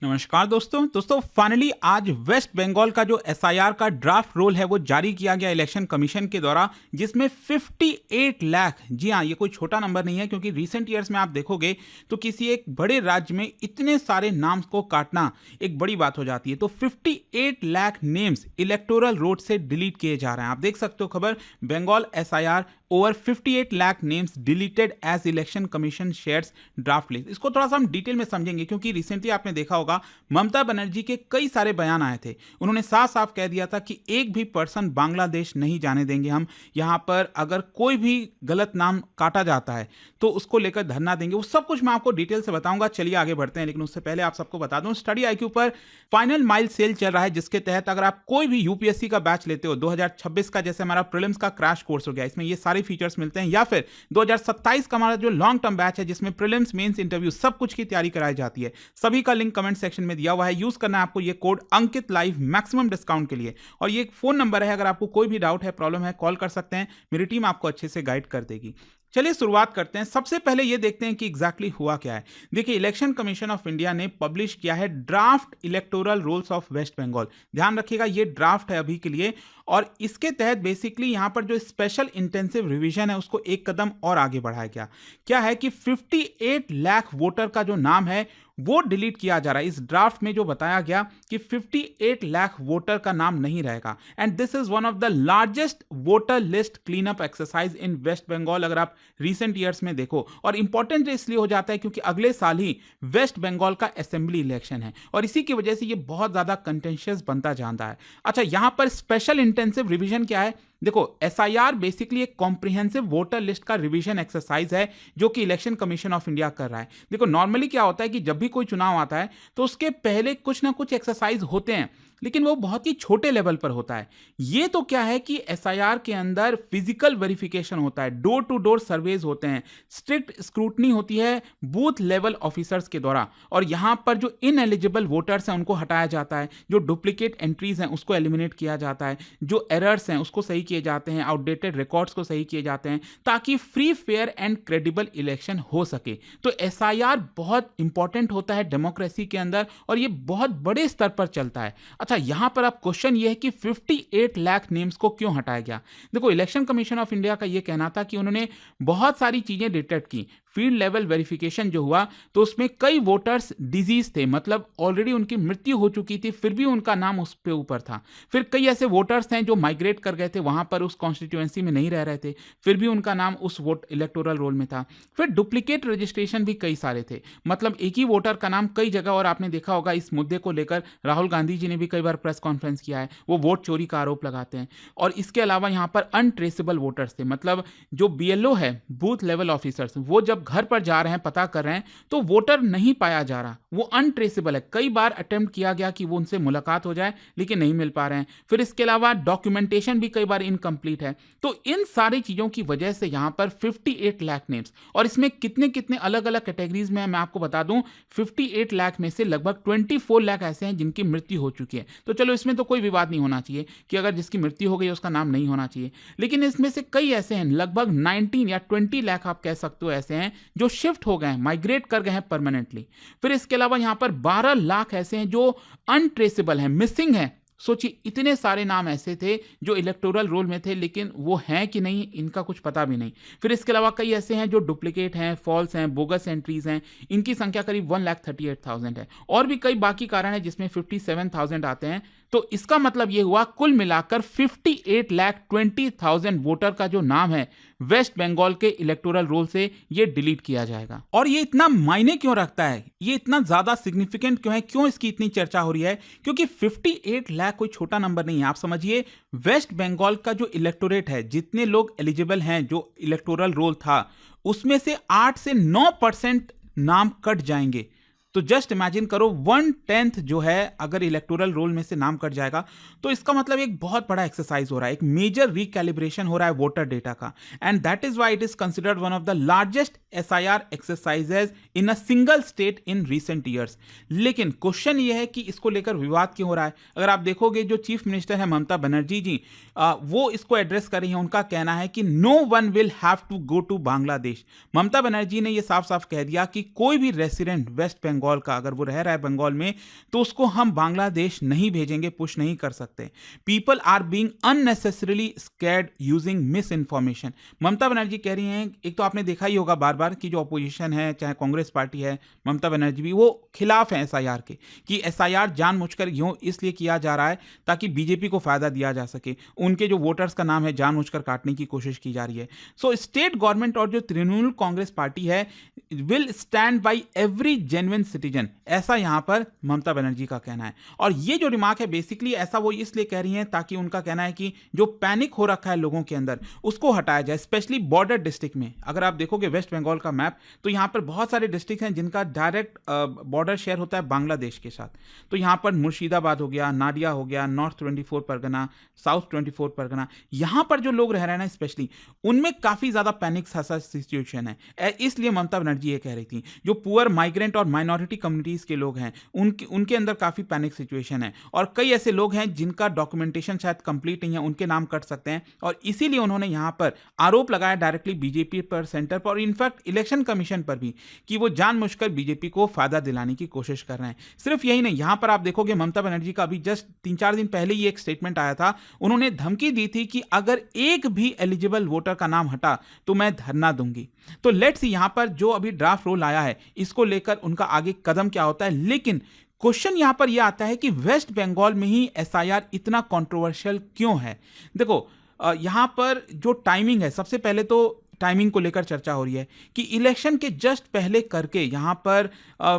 नमस्कार दोस्तों फाइनली आज वेस्ट बंगाल का जो एसआईआर का ड्राफ्ट रोल है वो जारी किया गया इलेक्शन कमीशन के द्वारा, जिसमें 58 लाख, जी हाँ, ये कोई छोटा नंबर नहीं है, क्योंकि रिसेंट ईयर्स में आप देखोगे तो किसी एक बड़े राज्य में इतने सारे नाम्स को काटना एक बड़ी बात हो जाती है। तो 58 लाख नेम्स इलेक्टोरल रोल से डिलीट किए जा रहे हैं। आप देख सकते हो खबर, Bengal SIR over 58 lakh names deleted as election commission shares draft list. इसको थोड़ा सा हम डिटेल में समझेंगे, क्योंकि रिसेंटली आपने देखा होगा ममता बनर्जी के कई सारे बयान आए थे। उन्होंने साफ साफ कह दिया था कि एक भी पर्सन बांग्लादेश नहीं जाने देंगे हम, यहां पर अगर कोई भी गलत नाम काटा जाता है तो उसको लेकर धरना देंगे। वो सब कुछ मैं आपको डिटेल से बताऊंगा। चलिए आगे बढ़ते हैं, लेकिन उससे पहले आप सबको बता दूं, स्टडी आईक्यू पर फाइनल माइल सेल चल रहा है, जिसके तहत अगर आप कोई भी यूपीएससी का बैच लेते हो 2026 का, जैसे हमारा प्रीलिम्स का क्रैश कोर्स हो गया, इसमें ये सारे फीचर्स मिलते हैं, या फिर 2027 का हमारा जो लॉन्ग टर्म बैच है जिसमें प्रीलिम्स मेंस इंटरव्यू सब कुछ की तैयारी कराई जाती है, सभी का लिंक कमेंट सेक्शन में दिया हुआ है। यूज करना है आपको ये code Ankit live maximum discount के लिए। और ये एक फोन नंबर है, अगर आपको कोई भी डाउट है, प्रॉब्लम है, कॉल कर सकते हैं, मेरी टीम आपको अच्छे से गाइड कर देगी। चलिए शुरुआत करते हैं। सबसे पहले ये देखते हैं कि एग्जैक्टली हुआ क्या है। देखिए, इलेक्शन कमीशन ऑफ इंडिया ने पब्लिश किया है draft electoral rolls of West Bengal. ध्यान रखिएगा, ये ड्राफ्ट है अभी के लिए, और इसके तहत बेसिकली यहां पर जो स्पेशल इंटेंसिव रिवीजन है उसको एक कदम और आगे बढ़ाया गया। क्या है कि 58 लाख वोटर का जो नाम है वो डिलीट किया जा रहा है। इस ड्राफ्ट में जो बताया गया कि 58 लाख वोटर का नाम नहीं रहेगा, and this is one of the largest voter list clean up exercise in West Bengal, अगर आप रीसेंट ईयर्स में देखो। और इंपॉर्टेंट इसलिए हो जाता है क्योंकि अगले साल ही वेस्ट बंगाल का असेंबली इलेक्शन है, और इसी की वजह से ये बहुत ज्यादा कंटेंशियस बनता जाता है। अच्छा, यहां पर स्पेशल इंटेंसिव रिवीजन क्या है? देखो, एसआईआर बेसिकली एक कॉम्प्रिहेंसिव वोटर लिस्ट का रिवीजन एक्सरसाइज है जो कि इलेक्शन कमीशन ऑफ इंडिया कर रहा है। देखो, नॉर्मली क्या होता है कि जब भी कोई चुनाव आता है तो उसके पहले कुछ ना कुछ एक्सरसाइज होते हैं, लेकिन वो बहुत ही छोटे लेवल पर होता है। ये तो क्या है कि एसआईआर के अंदर फिजिकल वेरिफिकेशन होता है, डोर टू डोर सर्वेज होते हैं, स्ट्रिक्ट स्क्रूटनी होती है बूथ लेवल ऑफिसर्स के द्वारा, और यहां पर जो इनएलिजिबल वोटर्स हैं उनको हटाया जाता है, जो डुप्लीकेट एंट्रीज हैं उसको एलिमिनेट किया जाता है, जो एरर्स हैं उसको सही किए जाते हैं, आउटडेटेड रिकॉर्ड्स को सही किए जाते हैं, ताकि free fair and credible election हो सके। तो एसआईआर बहुत इंपॉर्टेंट होता है डेमोक्रेसी के अंदर, और ये बहुत बड़े स्तर पर चलता है। अच्छा, यहां पर अब क्वेश्चन ये है कि 58 लाख नेम्स को क्यों हटाया गया? देखो, इलेक्शन कमीशन ऑफ इंडिया का यह कहना था कि उन्होंने बहुत सारी चीजें डिटेक्ट की। फील्ड लेवल वेरिफिकेशन जो हुआ तो उसमें कई वोटर्स डिजीज थे, मतलब ऑलरेडी उनकी मृत्यु हो चुकी थी, फिर भी उनका नाम उस पे ऊपर था। फिर कई ऐसे वोटर्स हैं जो माइग्रेट कर गए थे, वहां पर उस कॉन्स्टिट्यूएंसी में नहीं रह रहे थे, फिर भी उनका नाम उस वोट इलेक्टोरल रोल में था। फिर डुप्लीकेट रजिस्ट्रेशन भी कई सारे थे, मतलब एक ही वोटर का नाम कई जगह। और आपने देखा होगा इस मुद्दे को लेकर राहुल गांधी जी ने भी कई बार प्रेस कॉन्फ्रेंस किया है, वो वोट चोरी का आरोप लगाते हैं। और इसके अलावा यहाँ पर अनट्रेसेबल वोटर्स थे, मतलब जो बीएलओ है, बूथ लेवल ऑफिसर्स, वो जब घर पर जा रहे हैं, पता कर रहे हैं, तो वोटर नहीं पाया जा रहा, वो अनट्रेसेबल है। कई बार अटेम्प्ट किया गया कि वो उनसे मुलाकात हो जाए, लेकिन नहीं मिल पा रहे हैं। फिर इसके अलावा डॉक्यूमेंटेशन भी कई बार इनकम्प्लीट है। तो इन सारी चीजों की वजह से यहां पर 58 लाख नेम्स, और इसमें कितने कितने अलग अलग कैटेगरीज में मैं आपको बता दूं, 58 लाख में से लगभग 24 लाख ऐसे हैं जिनकी मृत्यु हो चुकी है। तो चलो, इसमें तो कोई विवाद नहीं होना चाहिए कि अगर जिसकी मृत्यु हो गई उसका नाम नहीं होना चाहिए, लेकिन इसमें से कई ऐसे हैं, लगभग 19 या 20 लाख आप कह सकते हो ऐसे हैं जो शिफ्ट हो गए हैं, माइग्रेट कर गए हैं परमानेंटली। फिर इसके अलावा यहां पर 12 लाख ऐसे हैं जो अनट्रेसेबल हैं, मिसिंग हैं। सोचिए, इतने सारे नाम ऐसे थे जो इलेक्टोरल रोल में थे, लेकिन वो हैं कि नहीं इनका कुछ पता भी नहीं। फिर इसके अलावा कई ऐसे हैं जो डुप्लीकेट हैं, फॉल्स हैं, बोगस एंट्रीज हैं, इनकी संख्या करीब 1,38,000 है। और भी कई बाकी कारण है जिसमें 57,000 आते हैं। तो इसका मतलब यह हुआ कुल मिलाकर 58,20,000 वोटर का जो नाम है वेस्ट बंगाल के इलेक्टोरल रोल से ये डिलीट किया जाएगा। और ये इतना मायने क्यों रखता है, ये इतना ज्यादा सिग्निफिकेंट क्यों है, क्यों इसकी इतनी चर्चा हो रही है? क्योंकि 58 लाख कोई छोटा नंबर नहीं है। आप समझिए, वेस्ट बंगाल का जो इलेक्टोरेट है, जितने लोग एलिजिबल हैं, जो इलेक्टोरल रोल था, उसमें से 8 से 9% नाम कट जाएंगे। तो जस्ट इमेजिन करो, 1/10 जो है अगर इलेक्टोरल रोल में से नाम कट जाएगा, तो इसका मतलब एक बहुत बड़ा एक्सरसाइज हो रहा है, एक मेजर रिकैलिब्रेशन हो रहा है वोटर डेटा का, and that is why it is considered one of the largest SIR exercises in a single state in recent years. लेकिन क्वेश्चन ये है कि इसको लेकर विवाद क्यों हो रहा है? अगर आप देखोगे, जो चीफ मिनिस्टर है ममता बनर्जी जी, वो इसको एड्रेस कर रही है। उनका कहना है कि no one will have to go to Bangladesh. Mamata Banerjee ने यह साफ साफ कह दिया कि कोई भी रेसिडेंट वेस्ट बंगाल बंगाल का, अगर वो रह रहा है बंगाल में, तो उसको हम बांग्लादेश नहीं भेजेंगे, पुश नहीं कर सकते। People are being unnecessarily scared using misinformation. Mamata Banerjee कह रही हैं, एक तो आपने देखा ही होगा बार बार कि जो अपोजिशन है, चाहे कांग्रेस पार्टी है, ममता बनर्जी भी, वो खिलाफ है एसआईआर के, कि एसआईआर जानबूझकर यूं इसलिए किया जा रहा है ताकि बीजेपी को फायदा दिया जा सके, उनके जो वोटर्स का नाम है जानबूझकर काटने की कोशिश की जा रही है। सो स्टेट गवर्नमेंट और जो तृणमूल कांग्रेस पार्टी है will stand by every genuine citizen, ऐसा यहां पर ममता बनर्जी का कहना है। और ये जो रिमार्क है बेसिकली ऐसा वो इसलिए कह रही हैं ताकि उनका कहना है कि जो पैनिक हो रखा है लोगों के अंदर उसको हटाया जाए, स्पेशली बॉर्डर डिस्ट्रिक्ट में। अगर आप देखोगे वेस्ट बंगाल का मैप, तो यहां पर बहुत सारे डिस्ट्रिक्ट हैं जिनका डायरेक्ट बॉर्डर शेयर होता है बांग्लादेश के साथ। तो यहां पर मुर्शिदाबाद हो गया, नादिया हो गया, नॉर्थ 24 परगना, साउथ 24 परगना, यहां पर जो लोग रह रहे हैं ना स्पेशली, उनमें काफी ज्यादा पैनिक सा सिचुएशन है। इसलिए ममता बनर्जी ये कह रही थी जो पुअर माइग्रेंट और माइनॉरिटी कम्युनिटीज के लोग हैं उनके अंदर काफी पैनिक सिचुएशन है, और कई ऐसे लोग हैं जिनका डॉक्यूमेंटेशन शायद कंप्लीट नहीं है, उनके नाम कट सकते हैं। और इसीलिए उन्होंने यहां पर आरोप लगाया डायरेक्टली बीजेपी पर, सेंटर पर, और इनफैक्ट इलेक्शन कमीशन पर भी, कि वो जानबूझकर बीजेपी को फायदा दिलाने की कोशिश कर रहे हैं। सिर्फ यही नहीं, यहां पर आप देखोगे ममता बनर्जी का अभी जस्ट 3-4 दिन पहले ही एक स्टेटमेंट आया था, उन्होंने धमकी दी थी कि अगर एक भी एलिजिबल वोटर का नाम हटा तो मैं धरना दूंगी। तो लेट्स सी यहां पर जो अभी ड्राफ्ट रूल आया है इसको लेकर उनका आगे कदम क्या होता है। लेकिन क्वेश्चन यहां पर यह आता है कि वेस्ट बंगाल में ही एसआईआर इतना कंट्रोवर्शियल क्यों है। देखो यहां पर जो टाइमिंग है, सबसे पहले तो टाइमिंग को लेकर चर्चा हो रही है कि इलेक्शन के जस्ट पहले करके यहां पर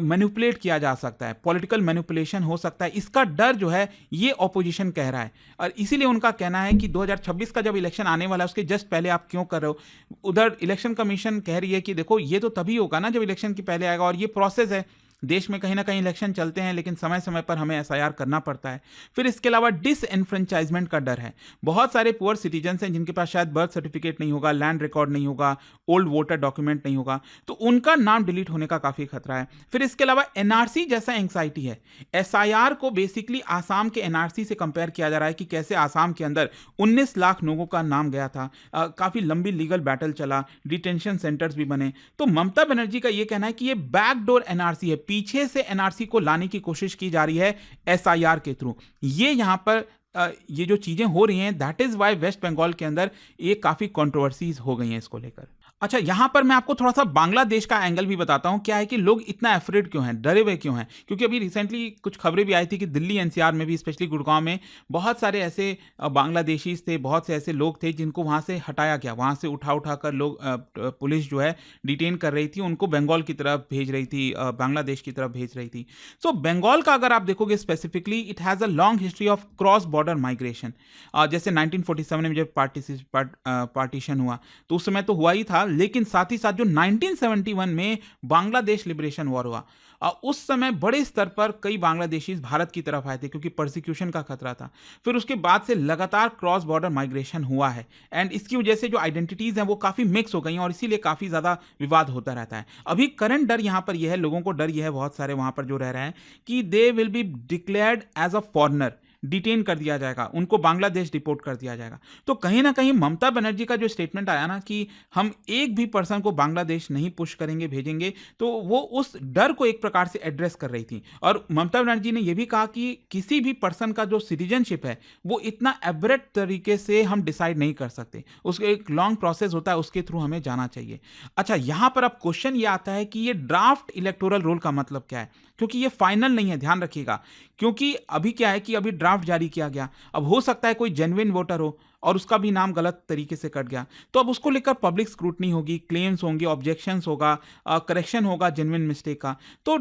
मैनिपुलेट किया जा सकता है, पॉलिटिकल मैनिपुलेशन हो सकता है, इसका डर जो है ये ऑपोजिशन कह रहा है। और इसीलिए उनका कहना है कि 2026 का जब इलेक्शन आने वाला है उसके जस्ट पहले आप क्यों कर रहे हो। उधर इलेक्शन कमीशन कह रही है कि देखो ये तो तभी होगा ना जब इलेक्शन के पहले आएगा, और ये प्रोसेस है, देश में कहीं ना कहीं इलेक्शन चलते हैं लेकिन समय समय पर हमें एसआईआर करना पड़ता है। फिर इसके अलावा डिसएनफ्रेंचाइजमेंट का डर है, बहुत सारे पुअर सिटीजन्स हैं जिनके पास शायद बर्थ सर्टिफिकेट नहीं होगा, लैंड रिकॉर्ड नहीं होगा, ओल्ड वोटर डॉक्यूमेंट नहीं होगा, तो उनका नाम डिलीट होने का काफी खतरा है। फिर इसके अलावा एनआरसी जैसा एंग्जाइटी है। एसआईआर को बेसिकली आसाम के एनआरसी से कंपेयर किया जा रहा है कि कैसे आसाम के अंदर 19 लाख लोगों का नाम गया था, काफी लंबी लीगल बैटल चला, डिटेंशन सेंटर्स भी बने। तो ममता बनर्जी का यह कहना है कि यह बैकडोर एनआरसी है, पीछे से एनआरसी को लाने की कोशिश की जा रही है एसआईआर के थ्रू। ये यहां पर ये जो चीजें हो रही हैं, that is why West Bengal के अंदर ये काफी कंट्रोवर्सीज हो गई हैं इसको लेकर। अच्छा, यहां पर मैं आपको थोड़ा सा बांग्लादेश का एंगल भी बताता हूं, क्या है कि लोग इतना अफ्रेड क्यों हैं, डरे हुए क्यों हैं। क्योंकि अभी रिसेंटली कुछ खबरें भी आई थी कि दिल्ली एनसीआर में भी, स्पेशली गुड़गांव में, बहुत सारे ऐसे बांग्लादेशीज थे, बहुत से ऐसे लोग थे जिनको वहां से हटाया गया, वहां से उठा कर लोग पुलिस जो है डिटेन कर रही थी, उनको बंगाल की तरफ भेज रही थी, बांग्लादेश की तरफ भेज रही थी। सो बंगाल का अगर आप देखोगे specifically, it has a long history of cross border migration. जैसे 1947 में जब पार्टीशन हुआ तो उस समय तो हुआ ही था, लेकिन साथ ही साथ जो 1971 में बांग्लादेश लिबरेशन वॉर हुआ, उस समय बड़े स्तर पर कई बांग्लादेशी भारत की तरफ आए थे क्योंकि परसिक्यूशन का खतरा था। फिर उसके बाद से लगातार क्रॉस बॉर्डर माइग्रेशन हुआ है, एंड इसकी वजह से जो आइडेंटिटीज हैं वो काफी मिक्स हो गई हैं, और इसीलिए काफी ज्यादा विवाद होता रहता है। अभी करंट डर यहां पर यह है, लोगों को डर यह है, बहुत सारे वहां पर जो रह रहे हैं, कि they will be declared as a foreigner, detain कर दिया जाएगा, उनको बांग्लादेश डिपोर्ट कर दिया जाएगा। तो कहीं ना कहीं ममता बनर्जी का जो स्टेटमेंट आया ना कि हम एक भी पर्सन को बांग्लादेश नहीं पुश करेंगे, भेजेंगे, तो वो उस डर को एक प्रकार से एड्रेस कर रही थी। और ममता बनर्जी ने यह भी कहा कि किसी भी पर्सन का जो सिटीजनशिप है वो इतना एब्रेक्ट तरीके से हम डिसाइड नहीं कर सकते, उसका एक लॉन्ग प्रोसेस होता है, उसके थ्रू हमें जाना चाहिए। अच्छा, यहां पर अब क्वेश्चन ये आता है कि ये ड्राफ्ट इलेक्टोरल रोल का मतलब क्या है, क्योंकि ये फाइनल नहीं है, ध्यान रखिएगा। क्योंकि अभी क्या है कि अभी ड्राफ्ट जारी किया गया, अब हो सकता है कोई जेन्युइन वोटर हो और उसका भी नाम गलत तरीके से कट गया, तो अब उसको लेकर पब्लिक स्क्रूटनी होगी, क्लेम्स होंगे, ऑब्जेक्शंस होगा, करेक्शन होगा जेन्युइन मिस्टेक का। तो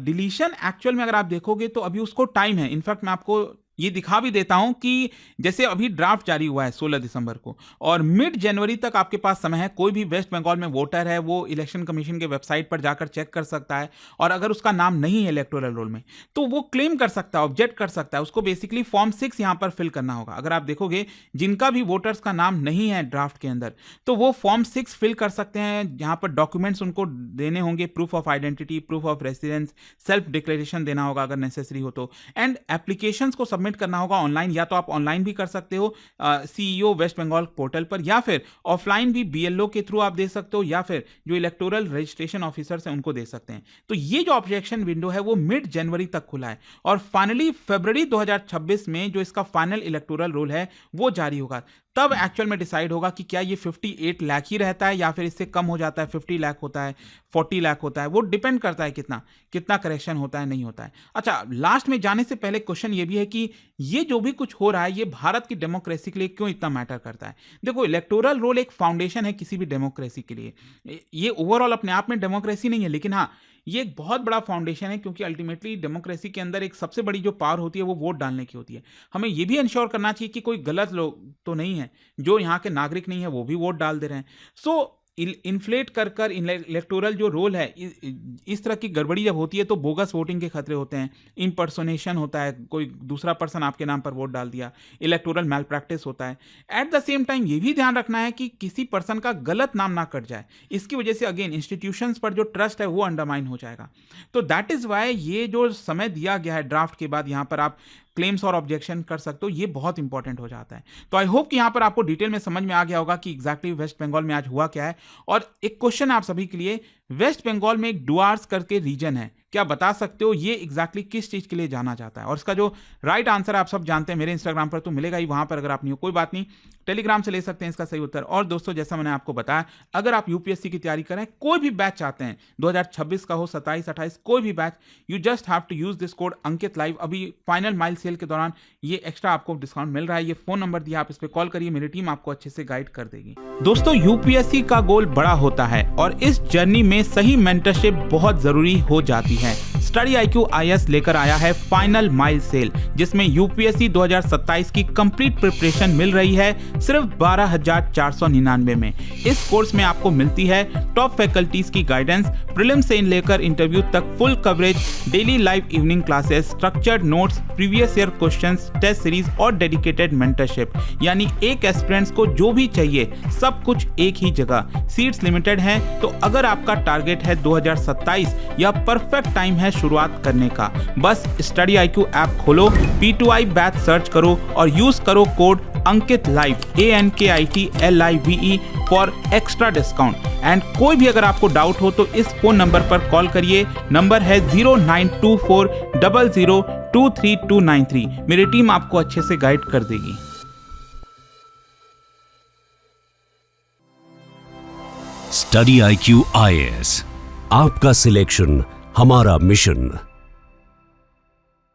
डिलीशन एक्चुअल में अगर आप देखोगे तो अभी उसको टाइम है। इनफैक्ट मैं आपको ये दिखा भी देता हूं कि जैसे अभी ड्राफ्ट जारी हुआ है 16 दिसंबर को, और मिड जनवरी तक आपके पास समय है। कोई भी वेस्ट बंगाल में वोटर है वो इलेक्शन कमीशन के वेबसाइट पर जाकर चेक कर सकता है, और अगर उसका नाम नहीं है इलेक्टोरल रोल में तो वो क्लेम कर सकता है, ऑब्जेक्ट कर सकता है। उसको बेसिकली फॉर्म 6 यहां पर फिल करना होगा। अगर आप देखोगे जिनका भी वोटर्स का नाम नहीं है ड्राफ्ट के अंदर, तो वो फॉर्म 6 फिल कर सकते हैं, जहां पर डॉक्यूमेंट्स उनको देने होंगे, proof of identity, proof of residence, self declaration देना होगा अगर नेसेसरी हो तो, एंड एप्लीकेशंस को सबमिट सबमिट करना होगा ऑनलाइन, या तो आप ऑनलाइन भी कर सकते हो CEO वेस्ट बंगाल पोर्टल पर, या फिर ऑफलाइन भी BLO के थ्रू आप दे सकते हो, या फिर जो इलेक्टोरल रजिस्ट्रेशन ऑफिसर्स हैं उनको दे सकते हैं। तो ये जो ऑब्जेक्शन विंडो है वो मिड जनवरी तक खुला है और फाइनली फरवरी 2026 में जो इसका फाइनल इलेक्टोरल रोल है वो जारी होगा। तब एक्चुअल में डिसाइड होगा कि क्या ये 58 लाख ही रहता है या फिर इससे कम हो जाता है, 50 लाख होता है, 40 लाख होता है। वो डिपेंड करता है कितना करेक्शन होता है, नहीं होता है। अच्छा, लास्ट में जाने से पहले क्वेश्चन ये भी है कि ये जो भी कुछ हो रहा है ये भारत की डेमोक्रेसी के लिए क्यों इतना मैटर करता है। देखो, इलेक्टोरल रोल एक फाउंडेशन है किसी भी डेमोक्रेसी के लिए। ये ओवरऑल अपने आप में डेमोक्रेसी नहीं है, लेकिन हाँ, ये एक बहुत बड़ा फाउंडेशन है, क्योंकि अल्टीमेटली डेमोक्रेसी के अंदर एक सबसे बड़ी जो पावर होती है वो वोट डालने की होती है। हमें ये भी इंश्योर करना चाहिए कि कोई गलत लोग तो नहीं है, जो यहाँ के नागरिक नहीं है वो भी वोट डाल दे रहे हैं। सो इन्फ्लेट कर इलेक्टोरल जो रोल है, इस तरह की गड़बड़ी जब होती है तो बोगस वोटिंग के खतरे होते हैं, इम्पर्सोनेशन होता है, कोई दूसरा पर्सन आपके नाम पर वोट डाल दिया, इलेक्टोरल मैल प्रैक्टिस होता है। एट द सेम टाइम ये भी ध्यान रखना है कि किसी पर्सन का गलत नाम ना कट जाए, इसकी वजह से अगेन इंस्टीट्यूशंस पर जो ट्रस्ट है वो अंडरमाइन हो जाएगा। तो दैट इज वाई ये जो समय दिया गया है ड्राफ्ट के बाद, यहाँ पर आप क्लेम्स और ऑब्जेक्शन कर सकते हो, ये बहुत इंपॉर्टेंट हो जाता है। तो आई होप कि यहाँ पर आपको डिटेल में समझ में आ गया होगा कि एग्जैक्टली वेस्ट बंगाल में आज हुआ क्या है। और एक क्वेश्चन आप सभी के लिए, वेस्ट बंगाल में एक डुआर्स करके रीजन है, क्या बता सकते हो ये एग्जैक्टली किस चीज के लिए जाना जाता है? और इसका जो राइट आंसर आप सब जानते हैं मेरे इंस्टाग्राम पर तो मिलेगा ही, वहां पर अगर आप नहीं हो कोई बात नहीं, टेलीग्राम से ले सकते हैं इसका सही उत्तर। और दोस्तों, जैसा मैंने आपको बताया, अगर आप यूपीएससी की तैयारी करें, कोई भी बैच चाहते हैं, 2026 का हो, 27, 28, कोई भी batch, you just have to use this code Ankit live. अभी फाइनल माइल सेल के दौरान ये एक्स्ट्रा आपको डिस्काउंट मिल रहा है। ये फोन नंबर दिया, आप इस पर कॉल करिए, मेरी टीम आपको अच्छे से गाइड कर देगी। दोस्तों, यूपीएससी का गोल बड़ा होता है और इस जर्नी में सही मेंटरशिप बहुत जरूरी हो जाती है। स्टडी IQ IAS लेकर आया है फाइनल माइल सेल, जिसमें यूपीएससी 2027 की कंप्लीट प्रिपरेशन मिल रही है सिर्फ 12,499 में। इस कोर्स में आपको मिलती है टॉप फैकल्टीज की गाइडेंस, प्रीलिम से लेकर इंटरव्यू तक full coverage, daily live evening classes, structured notes, previous year questions, test series और डेडिकेटेड मेंटरशिप। यानी एक एस्पिरेंट्स को जो भी चाहिए सब कुछ एक ही जगह। सीट्स लिमिटेड हैं, तो अगर आपका टारगेट है 2027, या परफेक्ट टाइम है शुरुआत करने का। बस स्टडी IQ ऐप खोलो, P2I बैच सर्च करो और यूज करो code Ankit live ANKITLIVE for extra discount. And कोई भी अगर आपको डाउट हो तो इस फोन नंबर पर कॉल करिए, नंबर है 092400232393। मेरी टीम आपको अच्छे से गाइड कर देगी। स्टडी IQ IAS, आपका सिलेक्शन हमारा मिशन।